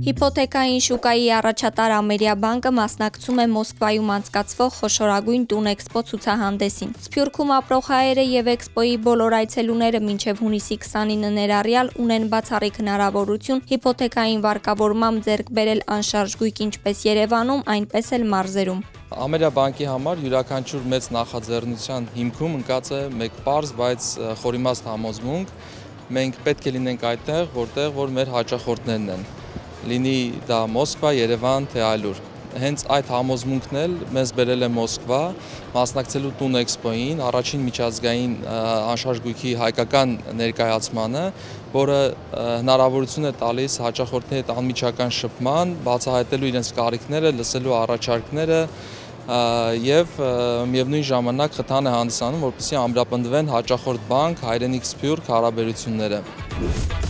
Հիփոթեքային շուկայի առաջատար Ամերիաբանկը մասնակցում է Մոսկվայում անցկացվող խոշորագույն տուն էքսպո ցուցահանդեսին։ Սփյուռքում ապրող հայերը եւ էքսպոյի բոլոր այցելուները մինչեւ հունիսի 29 ներառյալ ունեն բացառիկ հնարավորություն հիփոթեքային վարկավորմամբ ձեռք բերել անշարժ գույք ինչպես Երևանում, այնպես էլ մարզերում։ Ամերիաբանկի համար յուրաքանչյուր մեծ նախաձեռնության հիմքում ընկած է մեկ պարզ, բայց խորիմաստ համոզմունք։ Մենք պետք է լինենք այդտեղ, որտեղ մեր հաճախորդներն են։ Լինի դա Մոսկվա, Երևան, թե այլուր։ Հենց այդ համոզմունքն էլ մեզ բերել է Մոսկվա, մասնակցելու տուն էքսպոյին, առաջին միջազգային անշարժ գույքի հայկական ներկայացմանը, որը հնարավորություն է տալիս հաճախորդների հետ անմիջական շփման, բացահայտելու իրենց կարիքները, լսելու առաջարկները եւ միևնույն ժամանակ խթան է հանդիսանում, որպեսզի ամրապնդվեն հաճախորդ բանկ, հայրենիք սփյուռք հարաբերությունները։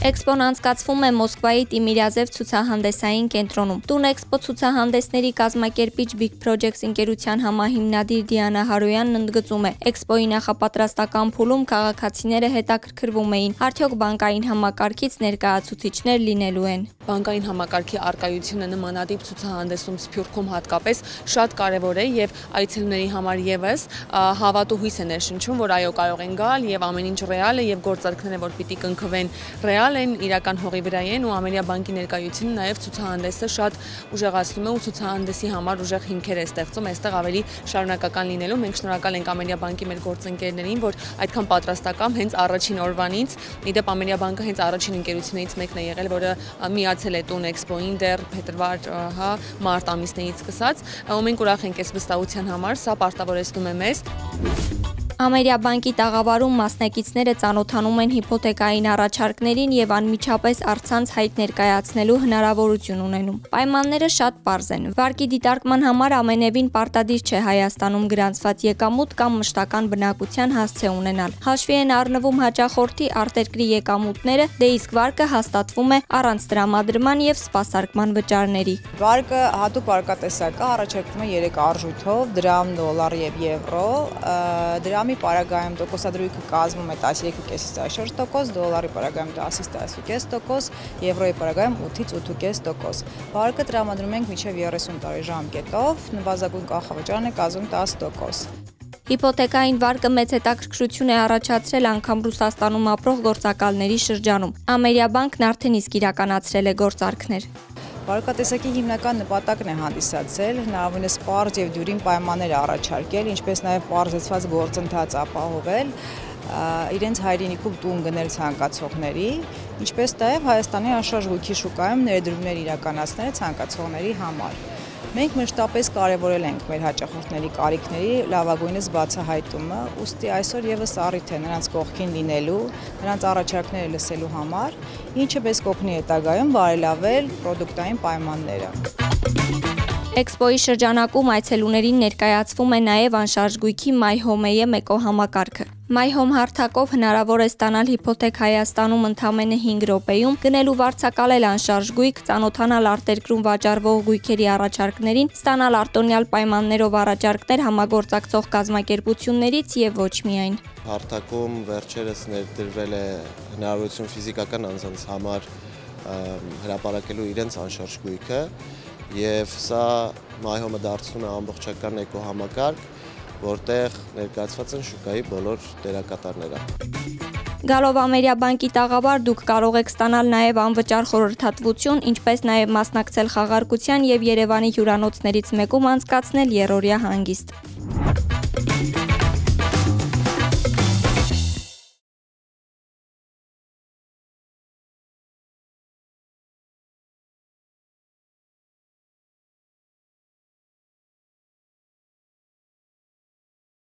Էքսպոն անցկացվում է Մոսկվայի Տիմիրյազև ցուցահանդեսային կենտրոնում։ Տուն էքսպո ցուցահանդեսների կազմակերպիչ Big Projects ընկերության համահիմնադիր Դիանա Հարոյանն ընդգծում է. Էքսպոյի նախապատրաստական փուլում քաղաքացիները հետաքրքրվում էին, արդյոք բանկային համակարգից ներկայացուցիչներ լինելու են։ Բանկային համակարգի արկայությունը նմանատիպ ցուցահանդեսում Սփյուռքում հատկապես շատ կարևոր է եւ այցելուների համար եւս հավատու հույս է ներշնչում, որ այո կարող են գալ եւ ամեն ինչ ռեալ է եւ գործարքները, որ պիտի կնքվեն ռեալ են, իրական հողի վրա են ու Ամերիաբանկի ներկայությունը նաև ցուցահանդեսը շատ ուժեղացնում է ու ցուցահանդեսի համար ուժեղ հիմքեր է ստեղծում, այստեղ ավելի շարունակական լինելու։ Մենք շնորհակալ ենք Ամերիաբանկի մեր գործընկերներին, որ այդքան պատրաստական հենց առաջին օրվանից, իդեպ Ամերիաբանկը հենց առաջին ընկերություններից մեկն է եղել, որը միացել է տուն էքսպոին դեռ փետրվար, մարտ ամիսներից սկսած, ու մենք ուրախ ենք այս վստահության համար, սա պարտավորեցնում է մեզ։ Ամերիաբանկի տաղավարում մասնակիցները ծանոթանում են հիփոթեքային առաջարկներին եւ անմիջապես առցանց հայտ ներկայացնելու հնարավորություն ունենում։ Պայմանները շատ պարզ են։ Վարկի դիտարկման համար ամենևին պարտադիր չէ Հայաստանում գրանցված եկամուտ կամ մշտական բնակության հասցե ունենալ։ Հաշվի են առնվում հաճախորդի արտերկրի եկամուտները, դե իսկ վարկը հաստատվում է առանց տրամադրման եւ սպասարկման վճարների։ Վարկը հատուկ վարկատեսակ է, առաջարկվում է 3 արժույթով՝ դրամ, դոլար եւ եվրո։ Դրամի պարագայում տոկոսադրույքը կազմում է 13.5-4%, դոլարի պարագայում 10-ից 10.5%, եվրոյի պարագայում 8-ից 8.5%։ Վարկը տրամադրում ենք մինչև 30 տարի ժամկետով, նվազագույն կանխավճարն է կազմում 10%։ Հիփոթեքային վարկը մեծ հետաքրքրություն է առաջացրել անգամ Ռուսաստանում ապրող գործակալների շրջանում։ Ամերիաբանկն արդեն իսկ իրականացրել է գործարքներ։ Վարկատեսակի հիմնական նպատակն է հանդիսացել հնարավորինս պարզ եւ դյուրին պայմաններ առաջարկել, ինչպես նաեւ պարզեցված գործընթաց ապահովել իրենց հայրենիքում տուն գնել ցանկացողների, ինչպես նաեւ Հայաստանի անշարժ գույքի շուկայում ներդրումներ իրականացնել ցանկացողների համար։ Մենք մշտապես կարևորել ենք մեր հաճախորդների կարիքների լավագույնս բացահայտումը, ուստի այսօր եւս առիթ է նրանց կողքին լինելու, նրանց առաջարկները լսելու համար, ինչը մեզ կօգնի հետագայում բարելավել պրոդուկտային պայմանները։ Էքսպոյի շրջանակում այցելուներին ներկայացվում է նաև անշարժ գույքի MyHome-ը մեկոհամակարգը։ MyHome հարթակով հնարավոր է ստանալ հիփոթեք Հայաստանում ընդամենը 5 րոպեում, գնելու վարձակալել անշարժ գույք, ծանոթանալ արտերկրում վաճառվող գույքերի առաջարկներին, ստանալ արտոնյալ պայմաններով առաջարկներ համագործակցող կազմակերպություններից եւ ոչ միայն։ Հարթակում վերջերս ներդրվել է հնարավորություն ֆիզիկական անձանց համար հրապարակելու իրենց անշարժ գույքը, եւ սա MyHome-ը դարձնում է ամբողջական էկոհամակարգ, որտեղ ներկայացված են շուկայի բոլոր դերակատարները։ Գալով Ամերիաբանկի տաղավար դուք կարող եք ստանալ նաև անվճար խորհրդատվություն, ինչպես նաև մասնակցել խաղարկության եւ Երևանի հյուրանոցներից մեկում անցկացնել երրորդյա հանգիստ։